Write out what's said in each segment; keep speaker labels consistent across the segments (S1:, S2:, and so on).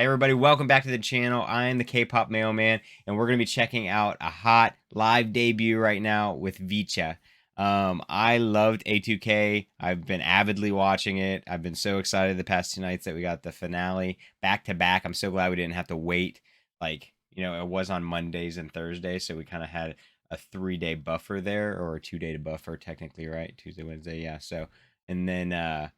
S1: Hey everybody, welcome back to the channel. I am the K-pop mailman, and we're gonna be checking out a hot live debut right now with Vicha. I loved A2K. I've been avidly watching it. I've been so excited the past 2 nights that we got the finale back to back. I'm so glad we didn't have to wait. It was on Mondays and Thursdays, so we kind of had a 3-day buffer there, or a 2-day buffer technically, right? Tuesday, Wednesday, yeah. So, and then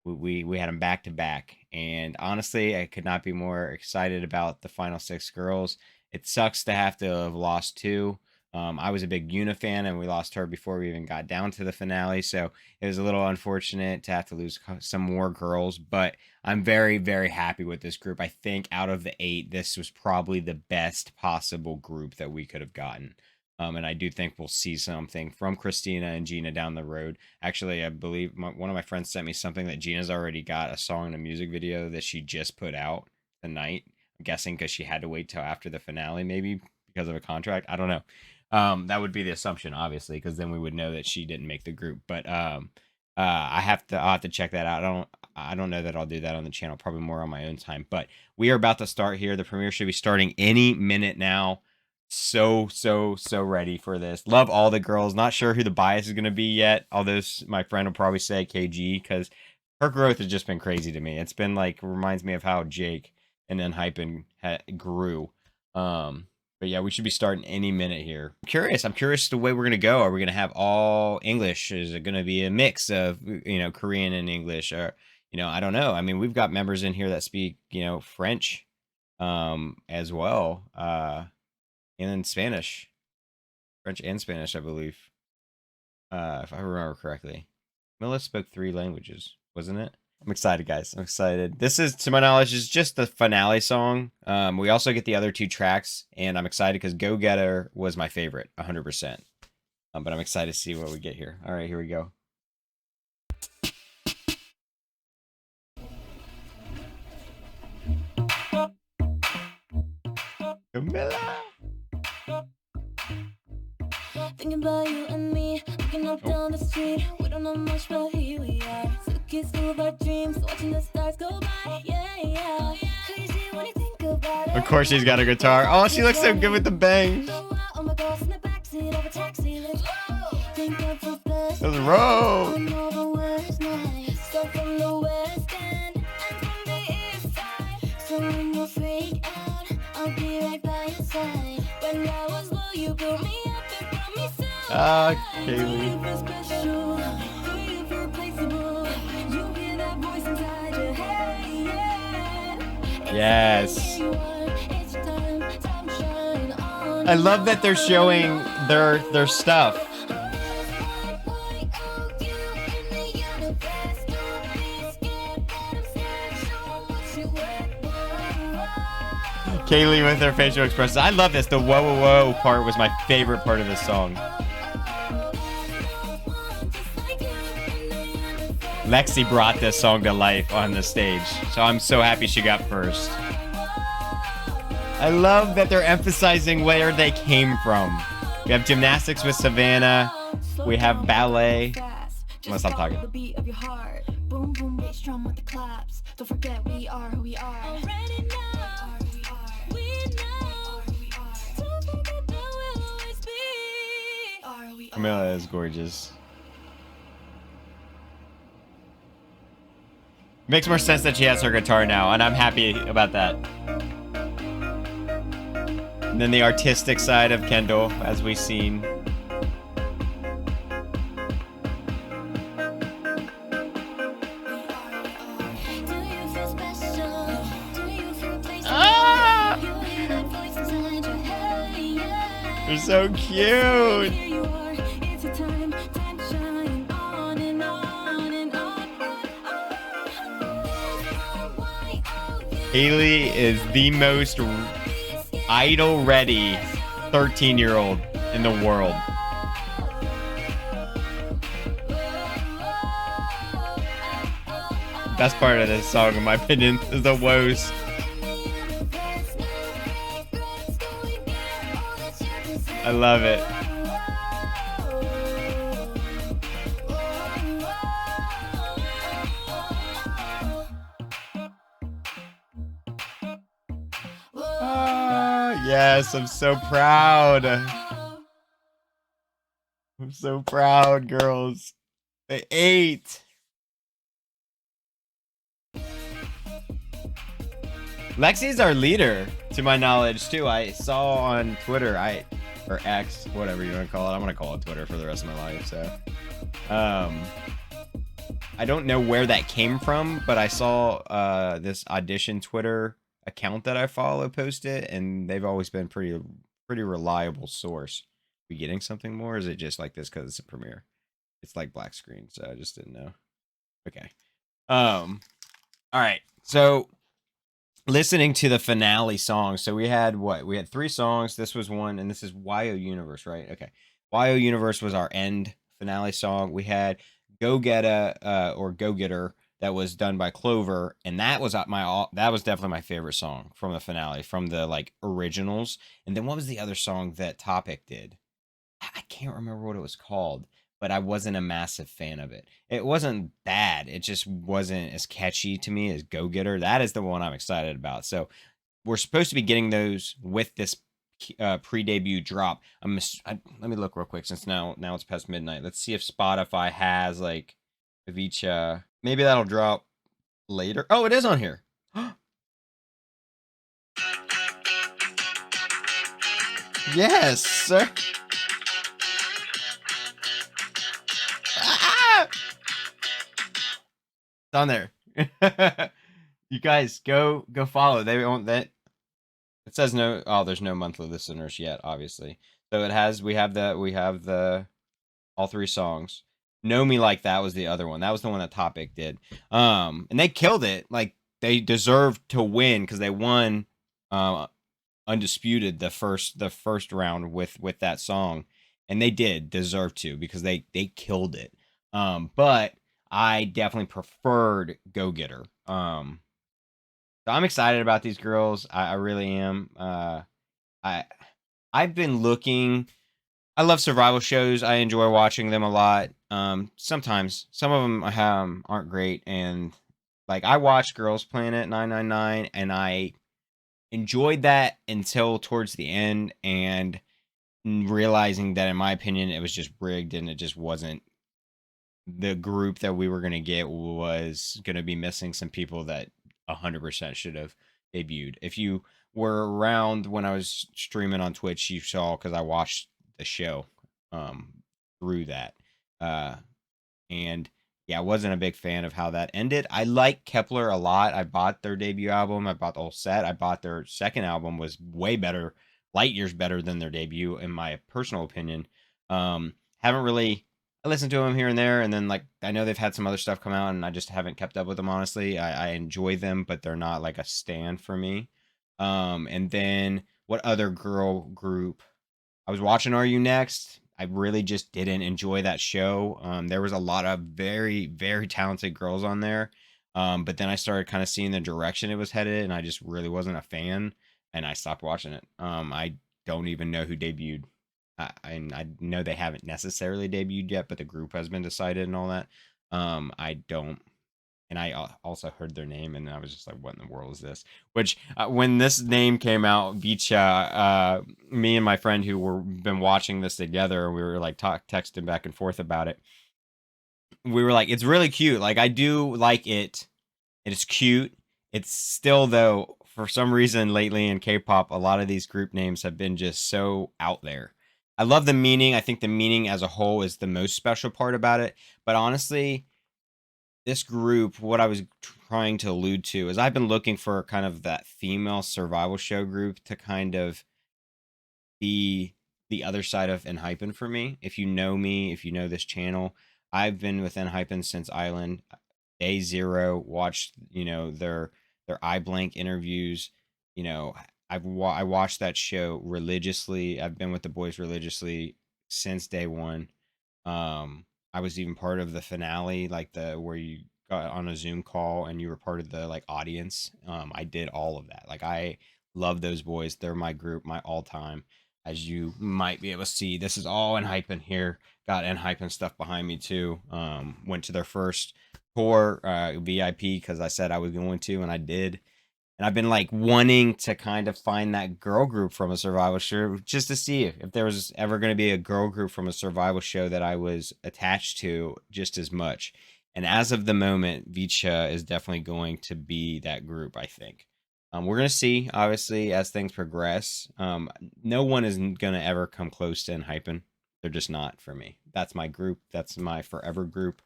S1: we had them back to back, and honestly I could not be more excited about the final 6 girls. It sucks to have to have lost two. I was a big Yuna fan, and we lost her before we even got down to the finale, so it was a little unfortunate to have to lose some more girls, but I'm very, very happy with this group. I think out of the 8, this was probably the best possible group that we could have gotten. And I do think we'll see something from Christina and Gina down the road. Actually, I believe one of my friends sent me something that Gina's already got a song and a music video that she just put out tonight. I'm guessing because she had to wait till after the finale, maybe because of a contract. I don't know. That would be the assumption, obviously, because then we would know that she didn't make the group. But I'll have to check that out. I don't know that I'll do that on the channel. Probably more on my own time. But we are about to start here. The premiere should be starting any minute now. So ready for this. Love all the girls. Not sure who the bias is going to be yet, although my friend will probably say KG, because her growth has just been crazy to me. It's been like, reminds me of how Jake and then Hypen grew. But yeah, we should be starting any minute here. I'm curious the way we're going to go. Are we going to have all English? Is it going to be a mix of, Korean and English? Or, I don't know. I mean, we've got members in here that speak, French as well. And then Spanish, French and Spanish, I believe, if I remember correctly. Mila spoke 3 languages, wasn't it? I'm excited, guys. I'm excited. This is, to my knowledge, is just the finale song. We also get the other 2 tracks, and I'm excited because Go Getter was my favorite, 100%. But I'm excited to see what we get here. All right, here we go. Camilla!
S2: Thinking about you and me, looking up down the street. We don't know much, but here we are. Suitcase full of our dreams, watching the stars go by. Yeah. Crazy when you think about it.
S1: Of course, she's got a guitar. Oh, she looks so good with the bangs. Those road. Kaylee. Yes. I love that they're showing their stuff. Kaylee with her facial expressions. I love this. The whoa whoa whoa part was my favorite part of this song. Lexi brought this song to life on the stage, so I'm so happy she got first. I love that they're emphasizing where they came from. We have gymnastics with Savannah. We have ballet. I'm gonna stop talking.
S2: Boom, boom, bass drum with the claps. Don't forget we are who we are. Already know. We know. Don't forget that we'll always be.
S1: Camilla is gorgeous. Makes more sense that she has her guitar now, and I'm happy about that. And then the artistic side of Kendall, as we've seen. Ah! They're so cute. Haley is the most idol-ready 13-year-old in the world. Best part of this song, in my opinion, is the woes. I love it. Yes, I'm so proud. I'm so proud, girls. They ate. Lexi's our leader, to my knowledge, too. I saw on Twitter, or X, whatever you want to call it. I'm gonna call it Twitter for the rest of my life. So, I don't know where that came from, but I saw this audition Twitter account that I follow post it, and they've always been pretty reliable source. We getting something more? Or is it just like this because it's a premiere? It's like black screen, so I just didn't know. Okay. All right. So listening to the finale song. So we had what? We had 3 songs. This was one, and this is YO Universe, right? Okay. YO Universe was our end finale song. We had Go Getta or Go Getter that was done by Clover, and that was definitely my favorite song from the finale, from the like originals. And then what was the other song that Topic did? I can't remember what it was called, but I wasn't a massive fan of it. It wasn't bad. It just wasn't as catchy to me as Go Getter. That is the one I'm excited about. So we're supposed to be getting those with this pre-debut drop. Let me look real quick since now it's past midnight. Let's see if Spotify has like Vicha. Maybe that'll drop later. Oh, it is on here. Yes, sir. It's on there. You guys go follow. They won't that. It says no. Oh, there's no monthly listeners yet, obviously. So it has. We have the all 3 songs. Know Me Like That was the other one. That was the one that Topic did. And they killed it. Like they deserved to win because they won undisputed the first round with that song, and they did deserve to because they killed it. But I definitely preferred Go Getter. So I'm excited about these girls. I really am. I've been looking. I love survival shows. I enjoy watching them a lot. Sometimes some of them aren't great, and like I watched Girls Planet 999, and I enjoyed that until towards the end, and realizing that, in my opinion, it was just rigged, and it just wasn't the group that we were gonna get. Was gonna be missing some people that 100% should have debuted. If you were around when I was streaming on Twitch, you saw because I watched the show through that. And yeah, I wasn't a big fan of how that ended. I like Kepler a lot. I bought their debut album. I bought the whole set. I bought their second album, was way better, light years better than their debut, in my personal opinion. Haven't really I listen to them here and there, and then like I know they've had some other stuff come out, and I just haven't kept up with them. Honestly, I enjoy them, but they're not like a stand for me. And then what other girl group? I was watching Are You Next. I really just didn't enjoy that show. There was a lot of very very talented girls on there, but then I started kind of seeing the direction it was headed, and I just really wasn't a fan, and I stopped watching it. I don't even know who debuted. I know they haven't necessarily debuted yet, but the group has been decided and all that. I don't, and I also heard their name, and I was just like, "What in the world is this?" Which, when this name came out, Vicha, me and my friend who were been watching this together, we were like texting back and forth about it. We were like, "It's really cute. Like, I do like it. It's cute. It's still though, for some reason lately in K-pop, a lot of these group names have been just so out there. I love the meaning. I think the meaning as a whole is the most special part about it. But honestly, this group, what I was trying to allude to is I've been looking for kind of that female survival show group to kind of be the other side of Enhypen for me. If you know me, if you know this channel, I've been with Enhypen since Island day zero. Watched their eye blank interviews. You know, I watched that show religiously. I've been with the boys religiously since day one. I was even part of the finale, like the where you got on a Zoom call and you were part of the like audience. I did all of that. Like I love those boys. They're my group, my all time. As you might be able to see, this is all Enhypen here. Got Enhypen stuff behind me too. Went to their first tour, VIP, because I said I was going to, and I did. And I've been like wanting to kind of find that girl group from a survival show just to see if there was ever going to be a girl group from a survival show that I was attached to just as much. And as of the moment, Vicha is definitely going to be that group, I think. We're going to see, obviously, as things progress. No one is going to ever come close to Enhypen. They're just not for me. That's my group. That's my forever group.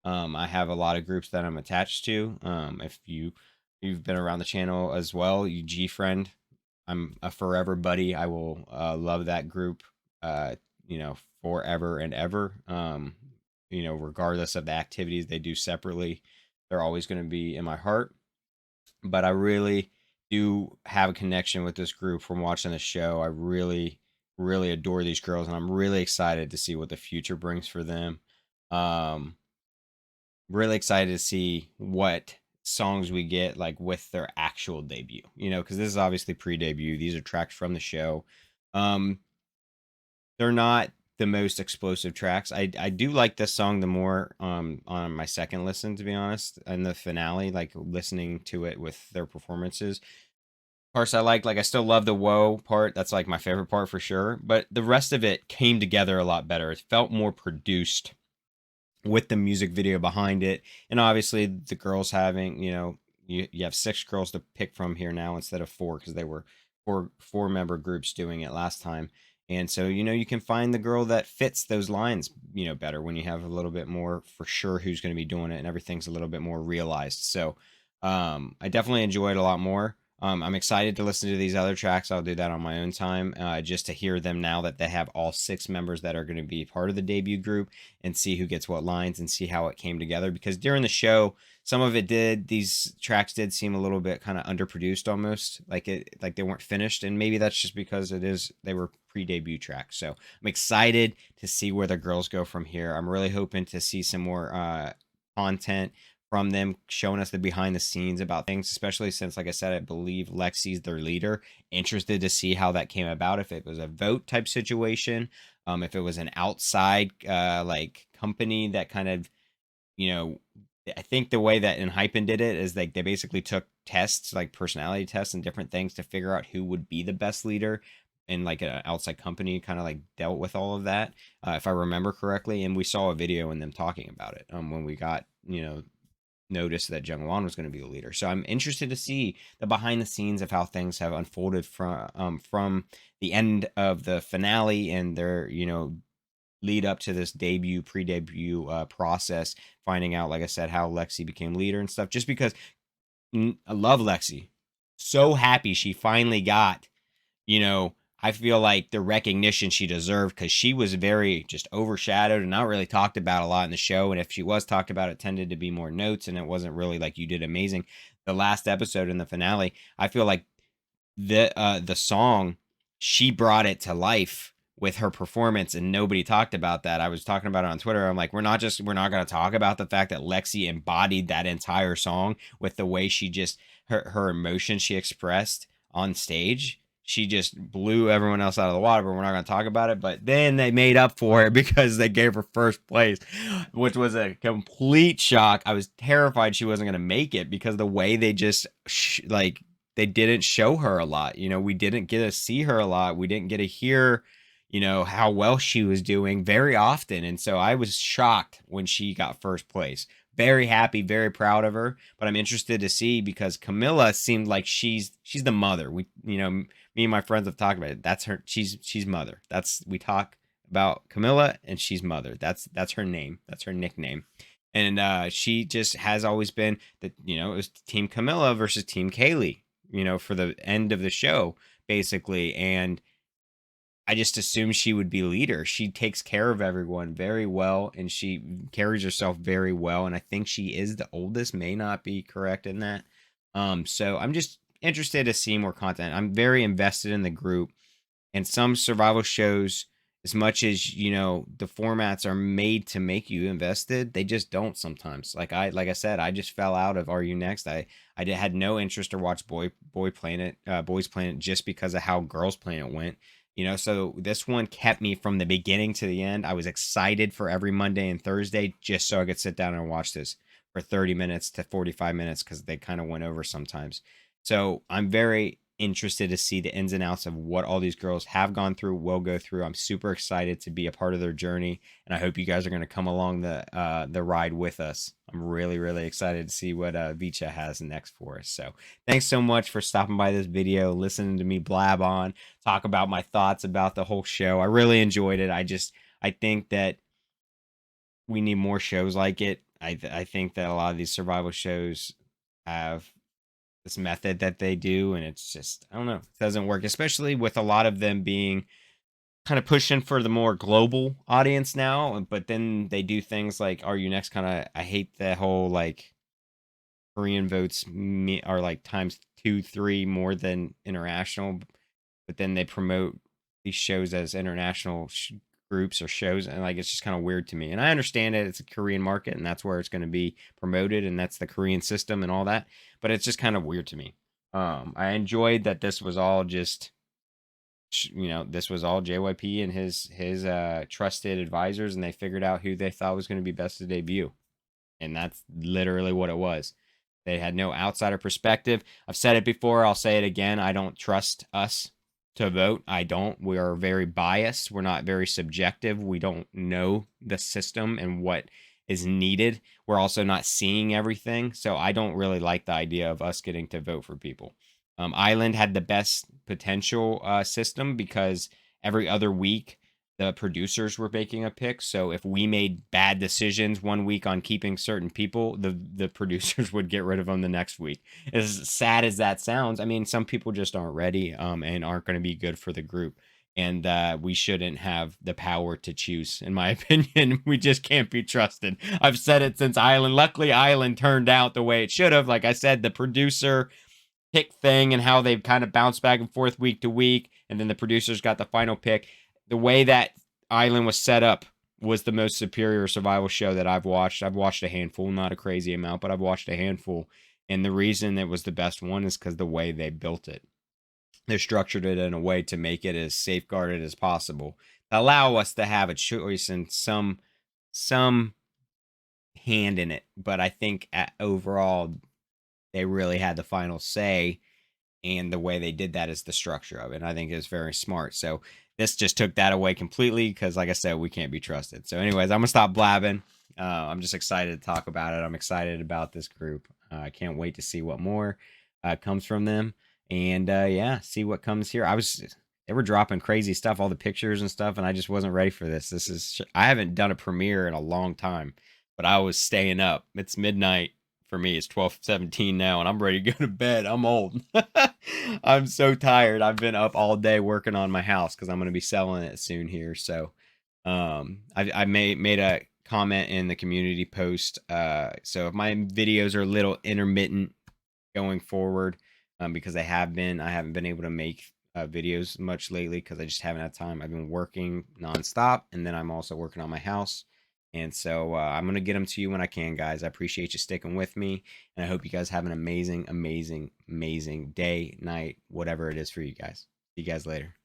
S1: I have a lot of groups that I'm attached to. If you've been around the channel as well, you G friend, I'm a forever buddy. I will love that group, you know, forever and ever. You know, regardless of the activities they do separately, they're always going to be in my heart. But I really do have a connection with this group from watching the show. I really, really adore these girls, and I'm really excited to see what the future brings for them. Um, really excited to see what songs we get like with their actual debut, you know, because this is obviously pre-debut. These are tracks from the show. um they're not the most explosive tracks. I do like this song the more on my second listen, to be honest, and the finale, like listening to it with their performances. Parts I like I still love the whoa part. That's like my favorite part for sure, but the rest of it came together a lot better. It felt more produced with the music video behind it. And obviously the girls having, you know, you have 6 girls to pick from here now instead of 4, because they were four member groups doing it last time. And so, you know, you can find the girl that fits those lines, you know, better when you have a little bit more for sure who's going to be doing it, and everything's a little bit more realized. So I definitely enjoyed a lot more. I'm excited to listen to these other tracks. I'll do that on my own time, just to hear them now that they have all 6 members that are going to be part of the debut group, and see who gets what lines and see how it came together. Because during the show, some of it did, these tracks did seem a little bit kind of underproduced, almost like they weren't finished. And maybe that's just because they were pre-debut tracks. So I'm excited to see where the girls go from here. I'm really hoping to see some more content from them, showing us the behind the scenes about things, especially since, like I said, I believe Lexi's their leader. Interested to see how that came about, if it was a vote type situation, if it was an outside like company that kind of, you know, I think the way that Enhypen did it is like they basically took tests, like personality tests and different things, to figure out who would be the best leader. And like an outside company kind of like dealt with all of that, if I remember correctly. And we saw a video in them talking about it when we got, you know, noticed that Jungwon was going to be the leader. So I'm interested to see the behind the scenes of how things have unfolded from the end of the finale and their, you know, lead up to this debut, pre-debut process, finding out, like I said, how Lexi became leader and stuff. Just because I love Lexi, so happy she finally got, you know, I feel like the recognition she deserved, because she was very just overshadowed and not really talked about a lot in the show. And if she was talked about, it tended to be more notes, and it wasn't really like you did amazing. The last episode in the finale, I feel like the song, she brought it to life with her performance, and nobody talked about that. I was talking about it on Twitter. I'm like, we're not going to talk about the fact that Lexi embodied that entire song with the way she just her emotion she expressed on stage. She just blew everyone else out of the water, but we're not going to talk about it. But then they made up for it because they gave her first place, which was a complete shock. I was terrified she wasn't going to make it, because the way they just like they didn't show her a lot. You know, we didn't get to see her a lot. We didn't get to hear, you know, how well she was doing very often. And so I was shocked when she got first place. Very happy, very proud of her. But I'm interested to see, because Camilla seemed like she's the mother. We, you know, me and my friends have talked about it. That's her. She's mother. We talk about Camilla, and she's mother. That's her name. That's her nickname. And she just has always been that, you know, it was Team Camilla versus Team Kaylee, you know, for the end of the show, basically. And I just assumed she would be leader. She takes care of everyone very well, and she carries herself very well. And I think she is the oldest, may not be correct in that. So I'm just interested to see more content. I'm very invested in the group. And some survival shows, as much as, you know, the formats are made to make you invested, they just don't sometimes. Like I said, I just fell out of Are You Next. Had no interest to watch Boys Planet just because of how Girls Planet went. You know, so this one kept me from the beginning to the end. I was excited for every Monday and Thursday just so I could sit down and watch this for 30 minutes to 45 minutes, because they kind of went over sometimes. So I'm very interested to see the ins and outs of what all these girls have gone through, will go through. I'm super excited to be a part of their journey, and I hope you guys are going to come along the ride with us. I'm really, really excited to see what Vicha has next for us. So thanks so much for stopping by this video, listening to me blab on, talk about my thoughts about the whole show. I really enjoyed it. I think that we need more shows like it. I think that a lot of these survival shows have this method that they do, and it's just, I don't know, it doesn't work, especially with a lot of them being kind of pushing for the more global audience now. But then they do things like Are You Next? Kind of, I hate the whole like Korean votes are like times 2 3 more than international, but then they promote these shows as international groups or shows, and like it's just kind of weird to me. And I understand it, it's a Korean market and that's where it's going to be promoted, and that's the Korean system and all that, but it's just kind of weird to me. I enjoyed that this was all just, this was all JYP and his trusted advisors, and they figured out who they thought was going to be best to debut, and that's literally what it was. They had no outsider perspective. I've said it before, I'll say it again, I don't trust us to vote. I don't. We are very biased. We're not very subjective. We don't know the system and what is needed. We're also not seeing everything. So I don't really like the idea of us getting to vote for people. Island had the best potential system because every other week the producers were making a pick. So if we made bad decisions one week on keeping certain people, the producers would get rid of them the next week. As sad as that sounds, I mean, some people just aren't ready and aren't going to be good for the group. And we shouldn't have the power to choose, in my opinion. We just can't be trusted. I've said it since Island. Luckily, Island turned out the way it should have. Like I said, the producer pick thing and how they've kind of bounced back and forth week to week, and then the producers got the final pick. The way that Island was set up was the most superior survival show that I've watched. I've watched a handful, not a crazy amount, but I've watched a handful. And the reason it was the best one is because the way they built it. They structured it in a way to make it as safeguarded as possible, to allow us to have a choice and some hand in it. But I think overall, they really had the final say, and the way they did that is the structure of it. And I think it's very smart. So this just took that away completely because, like I said, we can't be trusted. So anyways, I'm going to stop blabbing. I'm just excited to talk about it. I'm excited about this group. I can't wait to see what more comes from them. And yeah, see what comes here. They were dropping crazy stuff, all the pictures and stuff, and I just wasn't ready for this. I haven't done a premiere in a long time, but I was staying up. It's midnight. For me, it's 12:17 now, and I'm ready to go to bed. I'm old. I'm so tired. I've been up all day working on my house because I'm going to be selling it soon here. So I made a comment in the community post. So if my videos are a little intermittent going forward, because I haven't been able to make videos much lately because I just haven't had time. I've been working nonstop, and then I'm also working on my house. And so I'm going to get them to you when I can, guys. I appreciate you sticking with me. And I hope you guys have an amazing, amazing, amazing day, night, whatever it is for you guys. See you guys later.